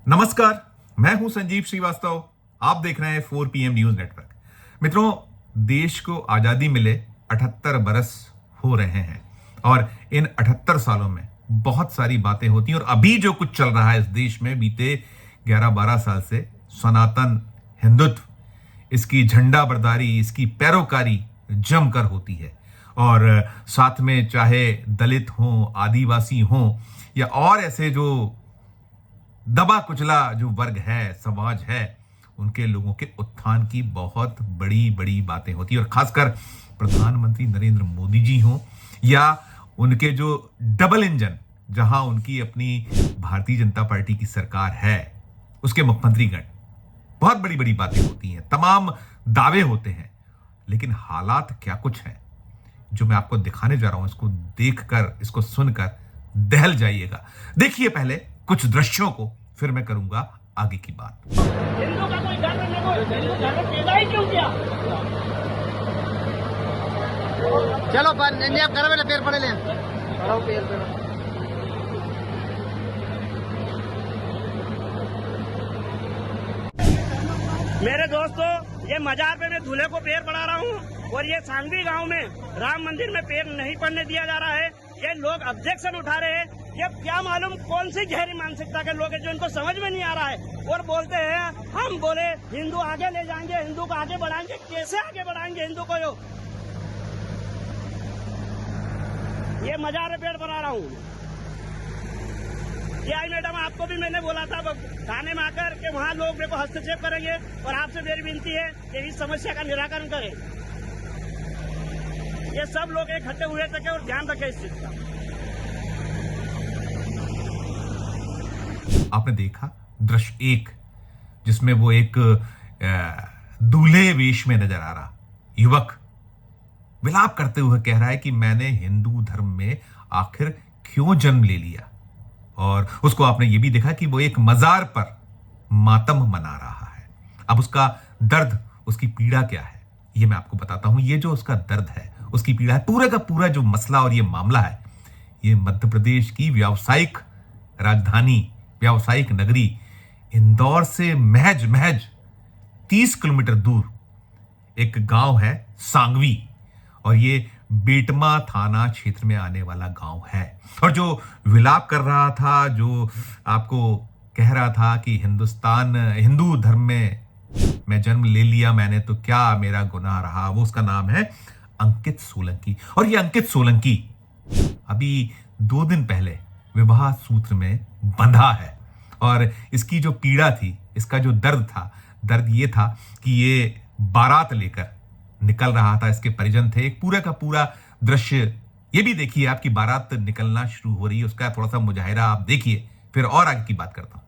नमस्कार, मैं हूं संजीव श्रीवास्तव। आप देख रहे हैं 4 PM न्यूज नेटवर्क। मित्रों, देश को आजादी मिले 78 बरस हो रहे हैं और इन 78 सालों में बहुत सारी बातें होती हैं और अभी जो कुछ चल रहा है इस देश में बीते 11-12 साल से सनातन हिंदुत्व, इसकी झंडा बरदारी, इसकी पैरोकारी जमकर होती है। और साथ में चाहे दलित हों, आदिवासी हों या और ऐसे जो दबा कुचला जो वर्ग है, समाज है, उनके लोगों के उत्थान की बहुत बड़ी बड़ी बातें होती है। और खासकर प्रधानमंत्री नरेंद्र मोदी जी हों या उनके जो डबल इंजन, जहां उनकी अपनी भारतीय जनता पार्टी की सरकार है, उसके मुख्यमंत्रीगण, बहुत बड़ी बड़ी बातें होती हैं, तमाम दावे होते हैं। लेकिन हालात क्या कुछ है जो मैं आपको दिखाने जा रहा हूं। इसको देखकर, इसको सुनकर दहल जाइएगा। देखिए पहले कुछ दृश्यों को, फिर मैं करूंगा आगे की बात। हिंदू का कोई धर्म नहीं, कोई हिंदू धर्म पैदा ही क्यों किया? चलो नहीं आप करो, पेड़ पड़े ले पेड़ मेरे दोस्तों, ये मजार पे मैं दूल्हे को पेड़ पड़ा रहा हूँ और ये सांगवी गांव में राम मंदिर में पेड़ नहीं पड़ने दिया जा रहा है। ये लोग ऑब्जेक्शन उठा रहे हैं। ये क्या मालूम कौन सी गहरी मानसिकता के लोग हैं जो इनको समझ में नहीं आ रहा है और बोलते हैं हम बोले हिंदू आगे ले जाएंगे, हिंदू को आगे बढ़ाएंगे। कैसे आगे बढ़ाएंगे हिंदू को? ये मजार में पेड़ बना रहा हूँ। ये आई मैडम, आपको भी मैंने बोला था थाने में आकर के वहाँ लोग मेरे को हस्तक्षेप करेंगे और आपसे मेरी विनती है कि इस समस्या का निराकरण करें। ये सब लोग इकट्ठे हुए थे और ध्यान रखें इस चीज का। आपने देखा दृश्य एक, जिसमें वो एक दूल्हे वेश में नजर आ रहा युवक विलाप करते हुए कह रहा है कि मैंने हिंदू धर्म में आखिर क्यों जन्म ले लिया। और उसको आपने ये भी देखा कि वो एक मजार पर मातम मना रहा है। अब उसका दर्द, उसकी पीड़ा क्या है, ये मैं आपको बताता हूं। ये जो उसका दर्द है, उसकी पीड़ा है, पूरा का पूरा जो मसला और ये मामला है, ये मध्य प्रदेश की व्यावसायिक राजधानी, व्यावसायिक नगरी इंदौर से महज 30 किलोमीटर दूर एक गांव है सांगवी, और ये बेटमा थाना क्षेत्र में आने वाला गांव है। और जो विलाप कर रहा था, जो आपको कह रहा था कि हिंदू धर्म में मैं जन्म ले लिया मैंने, तो क्या मेरा गुनाह रहा, वो उसका नाम है अंकित सोलंकी। और ये अंकित सोलंकी अभी 2 दिन पहले विवाह सूत्र में बंधा है। और इसकी जो पीड़ा थी, इसका जो दर्द ये था कि ये बारात लेकर निकल रहा था। इसके परिजन थे। एक पूरा का पूरा दृश्य ये भी देखिए, आपकी बारात निकलना शुरू हो रही है, उसका थोड़ा सा मुजाहिरा आप देखिए, फिर और आगे की बात करता हूं।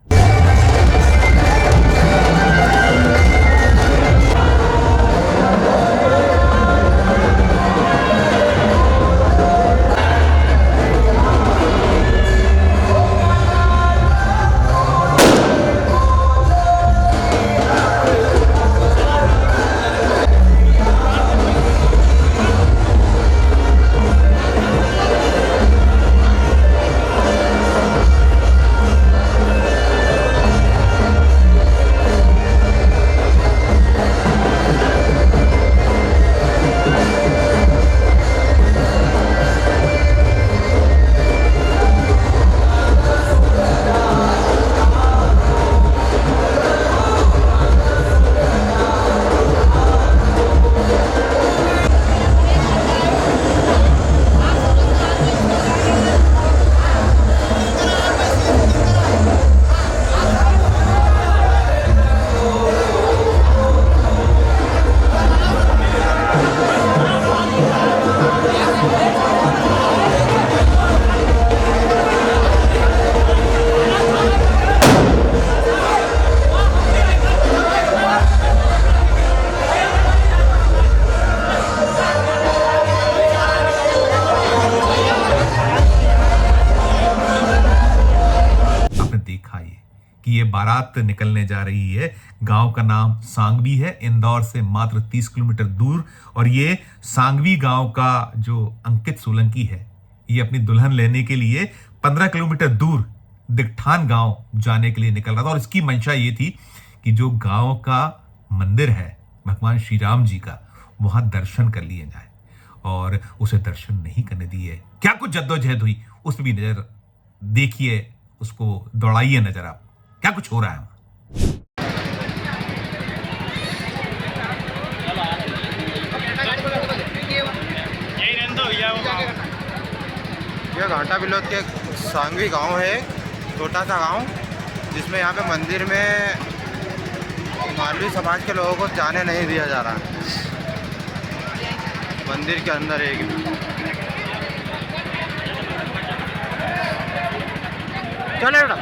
कि ये बारात निकलने जा रही है। गांव का नाम सांगवी है, इंदौर से मात्र 30 किलोमीटर दूर। और ये सांगवी गांव का जो अंकित सोलंकी है, ये अपनी दुल्हन लेने के लिए 15 किलोमीटर दूर दिगठान गांव जाने के लिए निकल रहा था और इसकी मंशा ये थी कि जो गांव का मंदिर है भगवान श्री राम जी का, वहां दर्शन कर लिए जाए, और उसे दर्शन नहीं करने दिए। क्या कुछ जद्दोजहद हुई उस पर भी नजर देखिए, उसको दौड़ाइए नजर आप, क्या कुछ हो रहा है। यह घाटा बिलोद के सांगवी गांव है, छोटा सा गांव, जिसमें यहाँ पे मंदिर में मालवी समाज के लोगों को जाने नहीं दिया जा रहा है। मंदिर के अंदर एक चले बेटा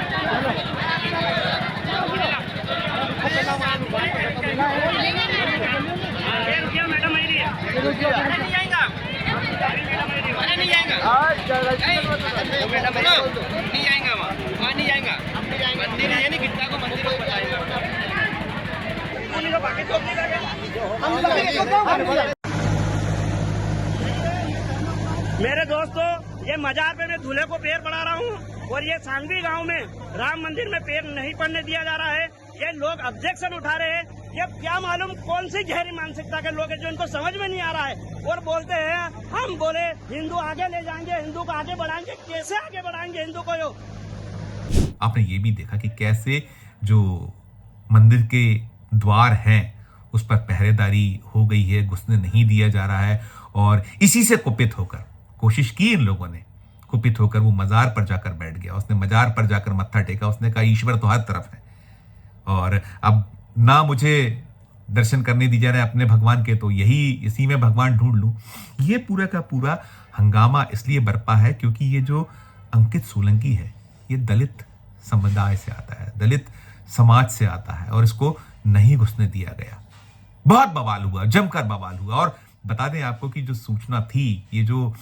मेरे दोस्तों, ये मजार पे मैं दूल्हे को पैर पड़ा रहा हूँ और ये सांगवी गांव में राम मंदिर में पैर नहीं पड़ने दिया जा रहा है। ये लोग ऑब्जेक्शन उठा रहे हैं। ये क्या मालूम कौन सी गहरी मानसिकता के लोग हैं जो इनको समझ में नहीं आ रहा है, और बोलते हैं हम बोले हिंदू आगे ले जाएंगे, हिंदू को आगे बढ़ाएंगे। कैसे आगे बढ़ाएंगे हिंदू को? यो आपने ये भी देखा कि कैसे जो मंदिर के द्वार हैं उस पर पहरेदारी हो गई है, घुसने नहीं दिया जा रहा है, और इसी से कुपित होकर कोशिश की इन लोगों ने, कुपित होकर वो मजार पर जाकर बैठ गया। उसने मजार पर जाकर मत्था टेका, उसने कहा ईश्वर तो हर तरफ है और अब ना मुझे दर्शन करने दी जा रहे अपने भगवान के, तो यही इसी में भगवान ढूंढ लूं। ये पूरा का पूरा हंगामा इसलिए बरपा है क्योंकि ये जो अंकित सोलंकी है ये दलित समुदाय से आता है, दलित समाज से आता है, और इसको नहीं घुसने दिया गया। बहुत बवाल हुआ, जमकर बवाल हुआ। और बता दें आपको कि जो सूचना थी, ये जो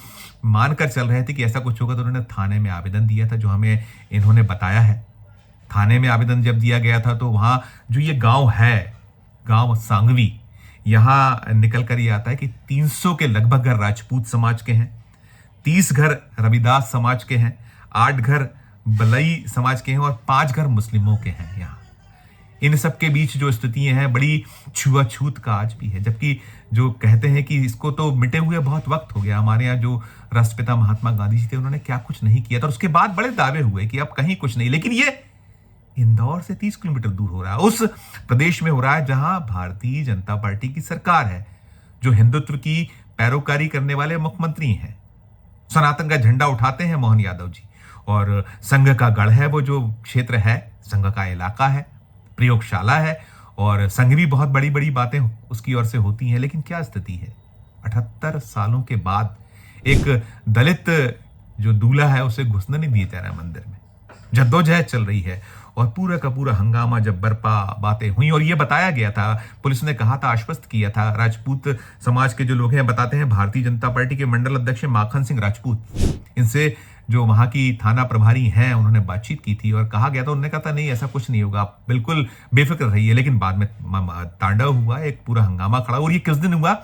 मानकर चल रहे थे कि ऐसा कुछ होगा, तो उन्होंने थाने में आवेदन दिया था, जो हमें इन्होंने बताया है। थाने में आवेदन जब दिया गया था तो वहां जो ये गांव है, गांव सांगवी, यहां निकल कर ये आता है कि 300 के लगभग घर राजपूत समाज के हैं, 30 घर रविदास समाज के हैं, 8 घर बलई समाज के हैं और 5 घर मुस्लिमों के हैं। यहाँ इन सब के बीच जो स्थितियां हैं, बड़ी छुआछूत का आज भी है। जबकि जो कहते हैं कि इसको तो मिटे हुए बहुत वक्त हो गया, हमारे यहाँ जो राष्ट्रपिता महात्मा गांधी जी थे उन्होंने क्या कुछ नहीं किया था। और उसके बाद बड़े दावे हुए कि अब कहीं कुछ नहीं, लेकिन ये इंदौर से 30 किलोमीटर दूर हो रहा है, उस प्रदेश में हो रहा है जहां भारतीय जनता पार्टी की सरकार है, जो हिंदुत्व की पैरोकारी करने वाले मुख्यमंत्री हैं। सनातन का झंडा उठाते हैं मोहन यादव जी, और संघ का गढ़ है वो जो क्षेत्र है, संघ का इलाका है, प्रयोगशाला है, और संघ भी बहुत बड़ी बड़ी बातें उसकी ओर से होती हैं। लेकिन क्या स्थिति है, 78 सालों के बाद एक दलित जो दूल्हा है उसे घुसने नहीं दिया जा रहा मंदिर में। जद्दोजहद चल रही है और पूरा का पूरा हंगामा जब बरपा बातें हुई, और ये बताया गया था, पुलिस ने कहा था, आश्वस्त किया था, राजपूत समाज के जो लोग हैं बताते हैं, भारतीय जनता पार्टी के मंडल अध्यक्ष माखन सिंह राजपूत, इनसे जो वहां की थाना प्रभारी हैं उन्होंने बातचीत की थी और कहा गया था, उन्होंने कहा था नहीं ऐसा कुछ नहीं होगा, आप बिल्कुल बेफिक्र रहिए। लेकिन बाद में तांडव हुआ, एक पूरा हंगामा खड़ा। और ये किस दिन हुआ?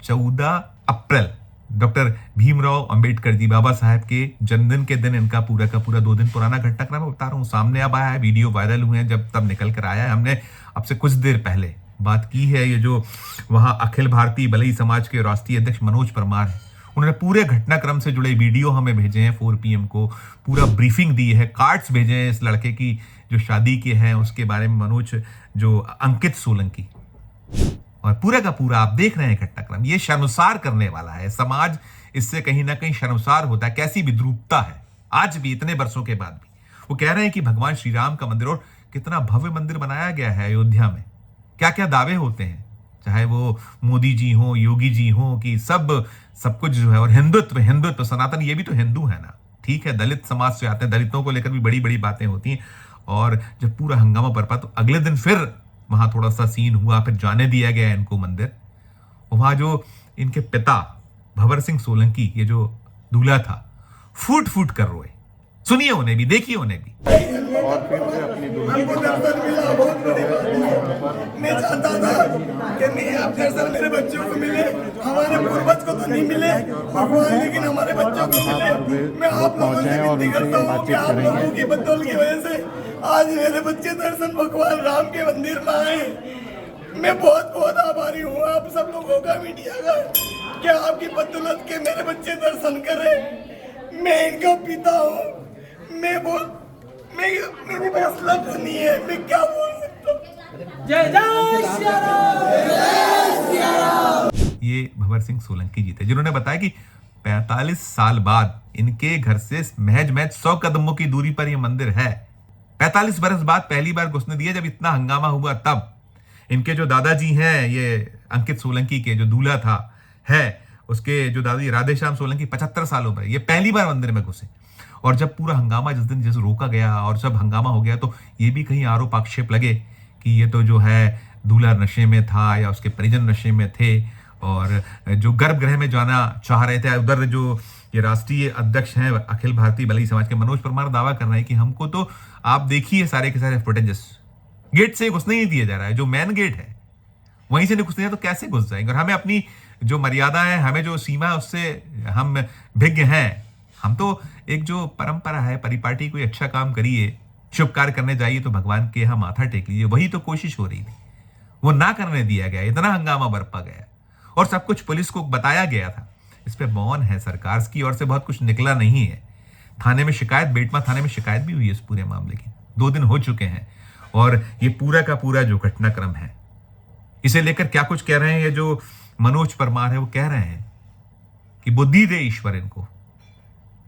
14 अप्रैल, डॉक्टर भीमराव अंबेडकर जी, बाबा साहब के जन्मदिन के दिन इनका पूरा का पूरा 2 दिन पुराना घटनाक्रम मैं बता रहा हूँ, सामने अब आया है, वीडियो वायरल हुए हैं, जब तब निकल कर आया है। हमने अब से कुछ देर पहले बात की है। ये जो वहां अखिल भारतीय बलई समाज के राष्ट्रीय अध्यक्ष मनोज परमार है, उन्होंने पूरे घटनाक्रम से जुड़े वीडियो हमें भेजे हैं 4 PM को, पूरा ब्रीफिंग दी है, कार्ड्स भेजे हैं इस लड़के की जो शादी के हैं उसके बारे में, मनोज जो अंकित सोलंकी, और पूरा का पूरा आप देख रहे हैं घटनाक्रम। ये शर्मसार करने वाला है, समाज इससे कहीं ना कहीं शर्मसार होता है। कैसी विद्रूपता है आज भी, इतने वर्षों के बाद भी। वो कह रहे हैं कि भगवान श्री राम का मंदिर, और कितना भव्य मंदिर बनाया गया है अयोध्या में, क्या क्या दावे होते हैं, चाहे वो मोदी जी हो, योगी जी हो, कि सब कुछ जो है। और हिंदुत्व सनातन, ये भी तो हिंदू है ना, ठीक है, दलित समाज से आते हैं, दलितों को लेकर भी बड़ी बड़ी बातें होती हैं। और जब पूरा हंगामा बरपा तो अगले दिन फिर वहां थोड़ा सा सीन हुआ, फिर जाने दिया गया इनको मंदिर। वहां जो इनके पिता भंवर सिंह सोलंकी, ये जो दूल्हा था, फूट फूट कर रोए। सुनिए उन्हें भी, देखिए उन्हें भी। और फिर से अपनी दुल्हन को दर्शन मिला। बहुत बड़ी बात। मैं चाहता था कि नहीं आप दर्शन मेरे बच्चों को मिले, हमारे पूर्वज को तो नहीं मिले भगवान, लेकिन हमारे बच्चों को मिले। मैं आप लोगों से विनती करता हूँ कि आप लोगों की बदौल की वजह से आज मेरे बच्चे दर्शन भगवान राम के मंदिर में आए। मैं बहुत बहुत आभारी हूँ आप सब लोगों का, मीडिया का, कि आपकी बदौलत के मेरे बच्चे दर्शन करें। मैं इनका पिता हूँ। मेरी बस लफ्ज़ नहीं है, मैं क्या बोल सकता हूँ। जय जय श्री राम। ये भंवर सिंह सोलंकी जी थे जिन्होंने बताया कि 45 साल बाद इनके घर से महज 100 कदमों की दूरी पर यह मंदिर है। 45 बरस बाद पहली बार घुसने दिया, जब इतना हंगामा हुआ तब। इनके जो दादाजी हैं, ये अंकित सोलंकी के जो दूल्हा था है, उसके जो दादी राधेश्याम सोलंकी 75 सालों में ये पहली बार मंदिर में घुसे। और जब पूरा हंगामा जिस दिन जैसे रोका गया और जब हंगामा हो गया तो ये भी कहीं आरोप आक्षेप लगे कि ये तो जो है दूल्हा नशे में था या उसके परिजन नशे में थे और जो गर्भगृह में जाना चाह रहे थे। उधर जो ये राष्ट्रीय अध्यक्ष हैं अखिल भारतीय बलई समाज के मनोज परमार दावा कर रहे हैं कि हमको तो आप देखिए सारे के सारे फुटेजेस, गेट से घुसने ही दिया जा रहा है, जो मेन गेट है वहीं से नहीं घुसने तो कैसे घुस जाएंगे। और हमें अपनी जो मर्यादा है, हमें जो सीमा है, उससे हम भिज्ञ हैं। हम तो एक जो परंपरा है परिपाटी, कोई अच्छा काम करिए, शुभ कार्य करने जाइए तो भगवान के यहाँ माथा टेक लीजिए, वही तो कोशिश हो रही थी, वो ना करने दिया गया, इतना हंगामा बरपा गया और सब कुछ पुलिस को बताया गया था। इस पे मौन है सरकार की ओर से, बहुत कुछ निकला नहीं है। थाने में शिकायत, बेटमा थाने में शिकायत भी हुई है इस पूरे मामले की, 2 दिन हो चुके हैं और ये पूरा का पूरा जो घटनाक्रम है इसे लेकर क्या कुछ कह रहे हैं। ये जो मनोज परमार है वो कह रहे हैं कि बुद्धि दे ईश्वर इनको,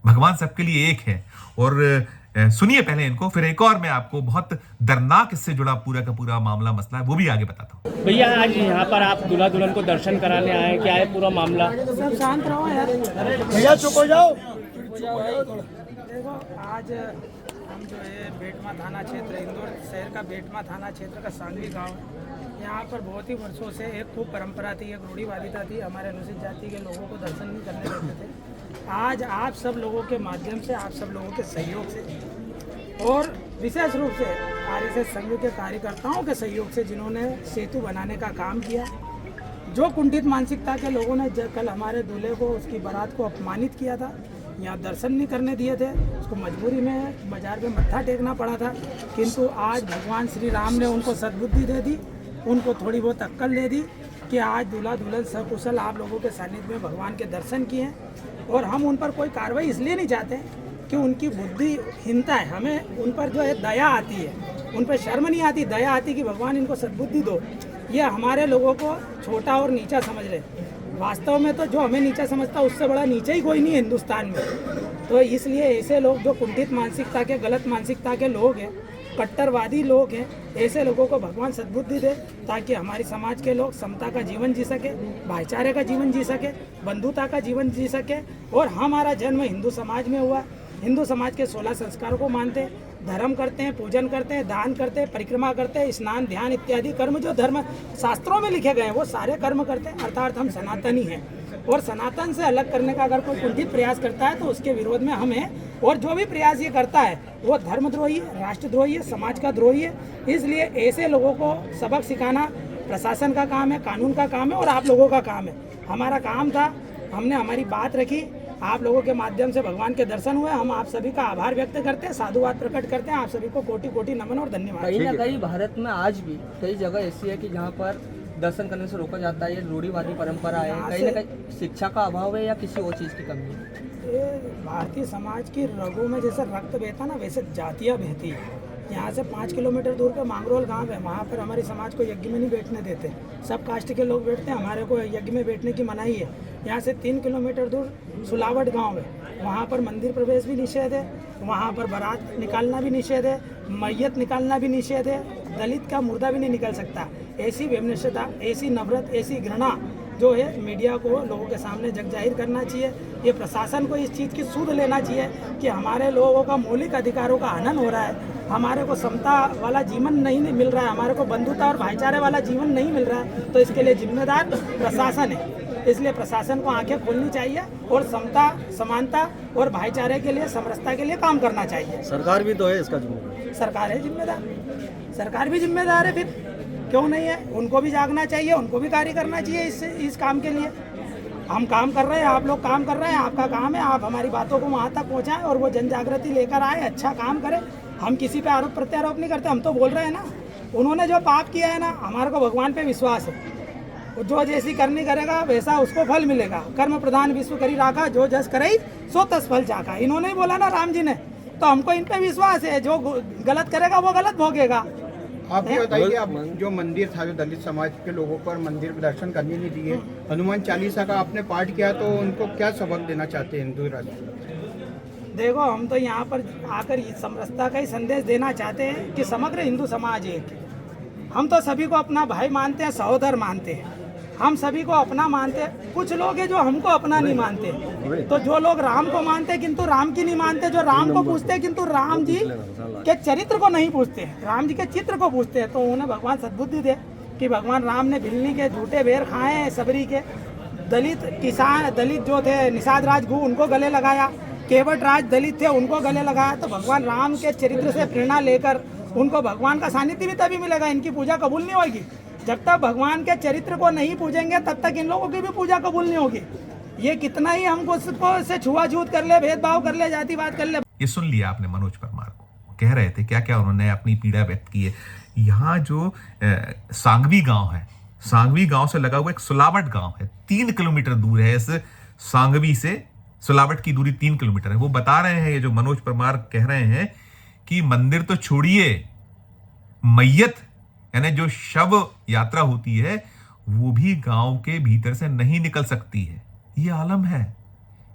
भगवान सबके लिए एक है। और सुनिए पहले इनको, फिर एक और मैं आपको बहुत दर्दनाक इससे जुड़ा पूरा का पूरा मामला मसला है वो भी आगे बताता हूँ। भैया आज यहाँ पर आप दूल्हा दुल्हन को दर्शन कराने आए, क्या है पूरा मामला? सब शांत रहो यार, भैया चुप हो जाओ। देखो आज हम जो है बेटमा थाना क्षेत्र, इंदौर शहर का बेटमा थाना क्षेत्र का सांगवी गांव है। यहाँ पर बहुत ही वर्षों से एक खूब परंपरा थी, एक रूढ़िवादिता थी, हमारे अनुसूचित जाति के लोगों को दर्शन नहीं करने देते थे। आज आप सब लोगों के माध्यम से, आप सब लोगों के सहयोग से और विशेष रूप से आरएसएस संघ के कार्यकर्ताओं के सहयोग से, जिन्होंने सेतु बनाने का काम किया, जो कुंठित मानसिकता के लोगों ने कल हमारे दूल्हे को, उसकी बारात को अपमानित किया था, यहाँ दर्शन नहीं करने दिए थे, उसको मजबूरी में बाजार में मत्था टेकना पड़ा था, किंतु आज भगवान श्री राम ने उनको सद्बुद्धि दे दी, उनको थोड़ी बहुत अक्ल दे दी कि आज दूल्हा दुल्हन सकुशल आप लोगों के सानिध्य में भगवान के दर्शन किए। और हम उन पर कोई कार्रवाई इसलिए नहीं चाहते कि उनकी बुद्धिहीनता है, हमें उन पर जो है दया आती है, उन पर शर्म नहीं आती, दया आती कि भगवान इनको सद्बुद्धि दो। ये हमारे लोगों को छोटा और नीचा समझ रहे, वास्तव में तो जो हमें नीचा समझता है उससे बड़ा नीचा ही कोई नहीं है हिंदुस्तान में। तो इसलिए ऐसे लोग जो कुंठित मानसिकता के, गलत मानसिकता के लोग हैं, कट्टरवादी लोग हैं, ऐसे लोगों को भगवान सद्बुद्धि दे ताकि हमारी समाज के लोग समता का जीवन जी सके, भाईचारे का जीवन जी सके, बंधुता का जीवन जी सके। और हमारा जन्म हिंदू समाज में हुआ, हिंदू समाज के 16 संस्कारों को मानते हैं, धर्म करते हैं, पूजन करते हैं, दान करते हैं, परिक्रमा करते हैं, स्नान ध्यान इत्यादि कर्म जो धर्म शास्त्रों में लिखे गए हैं वो सारे कर्म करते हैं। अर्थात हम सनातनी हैं और सनातन से अलग करने का अगर कोई कुंठित प्रयास करता है तो उसके विरोध में हम हैं। और जो भी प्रयास ये करता है वो धर्मद्रोही है, राष्ट्रद्रोही है, समाज का द्रोही है। इसलिए ऐसे लोगों को सबक सिखाना प्रशासन का काम है, कानून का काम है और आप लोगों का काम है। हमारा काम था, हमने हमारी बात रखी, आप लोगों के माध्यम से भगवान के दर्शन हुए। हम आप सभी का आभार व्यक्त करते हैं, साधुवाद प्रकट करते हैं। आप सभी को कोटि कोटि नमन और धन्यवाद। कहीं ना कहीं भारत में आज भी कई जगह ऐसी है कि जहाँ पर दर्शन करने से रोका जाता है, ये रूढ़िवादी परंपरा है, कहीं ना कहीं शिक्षा का अभाव है या किसी और चीज़ की कमी है। ये भारतीय समाज की रगों में जैसे रक्त बहता ना, वैसे जातियाँ बहती है। यहाँ से 5 किलोमीटर दूर पे मांगरोल गांव है, वहाँ पर हमारी समाज को यज्ञ में नहीं बैठने देते, सब कास्ट के लोग बैठते हैं, हमारे को यज्ञ में बैठने की मनाही है। यहाँ से 3 किलोमीटर दूर सुलावट गांव है, वहाँ पर मंदिर प्रवेश भी निषेध है, वहाँ पर बारात निकालना भी निषेध है, मैयत निकालना भी निषेध है, दलित का मुर्दा भी नहीं निकल सकता। ऐसी वैमनस्यता, ऐसी नफरत, ऐसी घृणा जो है मीडिया को लोगों के सामने जग जाहिर करना चाहिए। ये प्रशासन को इस चीज़ की सूद लेना चाहिए कि हमारे लोगों का मौलिक अधिकारों का हनन हो रहा है, हमारे को समता वाला जीवन नहीं मिल रहा है, हमारे को बंधुता और भाईचारे वाला जीवन नहीं मिल रहा है। तो इसके लिए जिम्मेदार प्रशासन है। इसलिए प्रशासन को आंखें खोलनी चाहिए और समता, समानता और भाईचारे के लिए, समरसता के लिए काम करना चाहिए। सरकार भी तो है इसका जिम्मेदार। सरकार है जिम्मेदार, सरकार भी जिम्मेदार है, फिर क्यों नहीं है? उनको भी जागना चाहिए, उनको भी कार्य करना चाहिए इस काम के लिए। हम काम कर रहे हैं, आप लोग काम कर रहे हैं, आपका काम है आप हमारी बातों को वहाँ तक पहुँचाएं और वो जन जागृति लेकर आए, अच्छा काम करें। हम किसी पे आरोप प्रत्यारोप नहीं करते, हम तो बोल रहे हैं ना, उन्होंने जो पाप किया है ना, हमारे को भगवान पे विश्वास है, जो जैसी करनी करेगा वैसा उसको फल मिलेगा। कर्म प्रधान विश्व करी राखा, जो जस करे सो तस फल चाखा, इन्होंने ही बोला ना राम जी ने, तो हमको इन पे विश्वास है, जो गलत करेगा वो गलत भोगेगा। आप ये बताइए, आप जो मंदिर था, जो दलित समाज के लोगों पर मंदिर में दर्शन करने नहीं दिए, हनुमान चालीसा का आपने पाठ किया, तो उनको क्या सबक देना चाहते हैं हिंदू राष्ट्र? देखो, हम तो यहाँ पर आकर समरसता का ही संदेश देना चाहते हैं कि समग्र हिंदू समाज एक है। हम तो सभी को अपना भाई मानते हैं, सहोदर मानते हैं, हम सभी को अपना मानते हैं। कुछ लोग हैं जो हमको अपना नहीं मानते, तो जो लोग राम को मानते हैं किंतु राम की नहीं मानते, जो राम को पूछते हैं किंतु राम जी के चरित्र को नहीं पूछते, राम जी के चित्र को पूछते हैं, तो उन्हें भगवान सद्बुद्धि दे कि भगवान राम ने भिल्ली के झूठे बेर खाए हैं, सबरी के दलित किसान, दलित जो थे निषाद राजगु, उनको गले लगाया, केवट राज दलित थे उनको गले लगाया। तो भगवान राम के चरित्र से प्रेरणा लेकर उनको भगवान का सानिध्य भी तभी मिलेगा, इनकी पूजा कबूल नहीं होगी। जब तक भगवान के चरित्र को नहीं पूजेंगे तब तक इन लोगों की भी पूजा कबूल नहीं होगी। ये कितना ही हमको से छुआछूत कर ले, भेदभाव कर ले, जातिवाद कर ले। ये सुन लिया आपने मनोज परमार को, कह रहे थे क्या क्या उन्होंने अपनी पीड़ा व्यक्त की है। यहाँ जो सांगवी गांव है, सांगवी गांव से लगा हुआ एक सुलावट गांव है, 3 किलोमीटर दूर है। इस सांगवी से सुलावट की दूरी 3 किलोमीटर है। वो बता रहे हैं, ये जो मनोज परमार कह रहे हैं कि मंदिर तो छोड़िए, मैयत यानी जो शव यात्रा होती है वो भी गांव के भीतर से नहीं निकल सकती है। ये आलम है।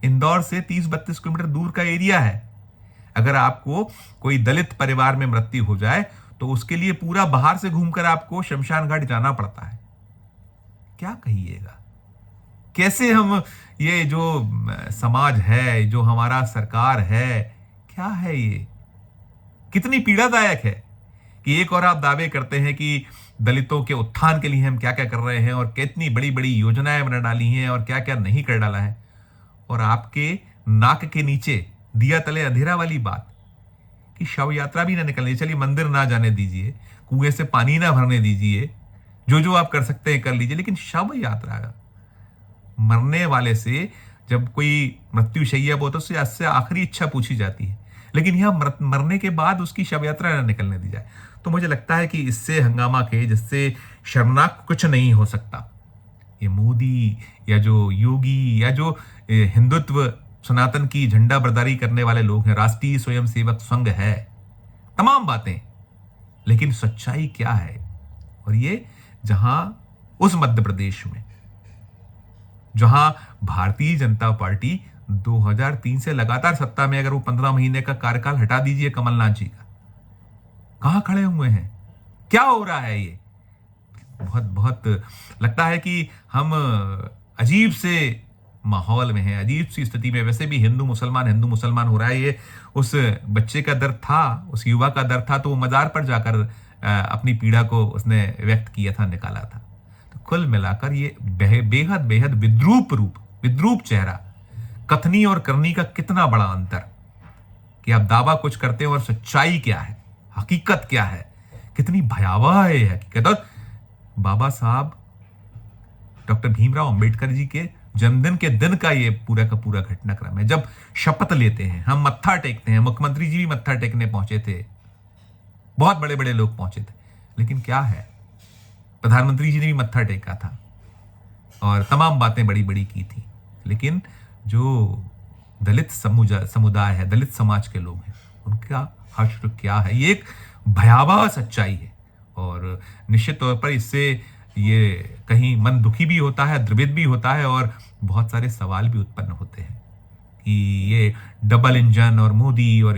इंदौर से 30-32 किलोमीटर दूर का एरिया है। अगर आपको कोई दलित परिवार में मृत्यु हो जाए तो उसके लिए पूरा बाहर से घूमकर आपको शमशान घाट जाना पड़ता है। क्या कहिएगा, कैसे हम ये जो समाज है, जो हमारा सरकार है, क्या है ये, कितनी पीड़ादायक है कि एक और आप दावे करते हैं कि दलितों के उत्थान के लिए हम क्या क्या कर रहे हैं और कितनी बड़ी बड़ी योजनाएं बना डाली हैं और क्या क्या नहीं कर डाला है, और आपके नाक के नीचे दिया तले अंधेरा वाली बात कि शव यात्रा भी ना निकलनी, चलिए मंदिर ना जाने दीजिए, कुएं से पानी ना भरने दीजिए, जो जो आप कर सकते हैं कर लीजिए, लेकिन शव यात्रा, मरने वाले से जब कोई मृत्युशैया हो तो उससे आखिरी इच्छा पूछी जाती है, लेकिन यहां मरने के बाद उसकी शव यात्रा न निकलने दी जाए। तो मुझे लगता है कि इससे हंगामा के, जिससे शर्मनाक कुछ नहीं हो सकता। ये मोदी या जो योगी या जो हिंदुत्व सनातन की झंडा बरदारी करने वाले लोग हैं, राष्ट्रीय स्वयंसेवक संघ है, तमाम बातें, लेकिन सच्चाई क्या है? और ये जहां उस मध्य प्रदेश में जहां भारतीय जनता पार्टी 2003 से लगातार सत्ता में, अगर वो 15 महीने का कार्यकाल हटा दीजिए कमलनाथ जी का, कहां खड़े हुए हैं, क्या हो रहा है? ये बहुत बहुत लगता है कि हम अजीब से माहौल में हैं, अजीब सी स्थिति में। वैसे भी हिंदू मुसलमान हो रहा है। ये उस बच्चे का दर्द था, उस युवा का दर्द था, तो वो मजार पर जाकर अपनी पीड़ा को उसने व्यक्त किया था, निकाला था। तो कुल मिलाकर ये बेहद बेहद विद्रूप चेहरा, कथनी और करनी का कितना बड़ा अंतर, कि आप दावा कुछ करते हैं और सच्चाई क्या है, हकीकत क्या है, कितनी भयावह है ये हकीकत। और बाबा साहब डॉक्टर भीमराव अंबेडकर जी के जन्मदिन के दिन का ये पूरा का पूरा घटनाक्रम है, जब शपथ लेते हैं, हम मत्था टेकते हैं, मुख्यमंत्री जी भी मत्था टेकने पहुंचे थे, बहुत बड़े बड़े लोग पहुंचे थे, लेकिन क्या है, प्रधानमंत्री जी ने भी मत्था टेका था और तमाम बातें बड़ी बड़ी की थी, लेकिन जो दलित समुदाय है, दलित समाज के लोग हैं, उनका हश्र क्या है, ये एक भयावह सच्चाई है। और निश्चित तौर पर इससे ये कहीं मन दुखी भी होता है, द्रवित भी होता है, और बहुत सारे सवाल भी उत्पन्न होते हैं कि ये डबल इंजन और मोदी और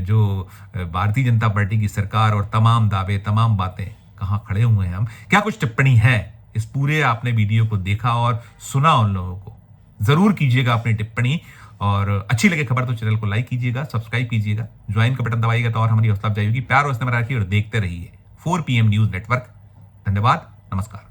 जो भारतीय जनता पार्टी की सरकार और तमाम दावे, तमाम बातें, कहाँ खड़े हुए हैं हम? क्या कुछ टिप्पणी है इस पूरे, आपने वीडियो को देखा और सुना उन लोगों को, जरूर कीजिएगा अपनी टिप्पणी। और अच्छी लगे खबर तो चैनल को लाइक कीजिएगा, सब्सक्राइब कीजिएगा, ज्वाइन का बटन दबाइएगा तो और हमारी हौसला अफजाई होगी। प्यार और स्नेह रखिए और देखते रहिए 4 PM न्यूज नेटवर्क। धन्यवाद, नमस्कार।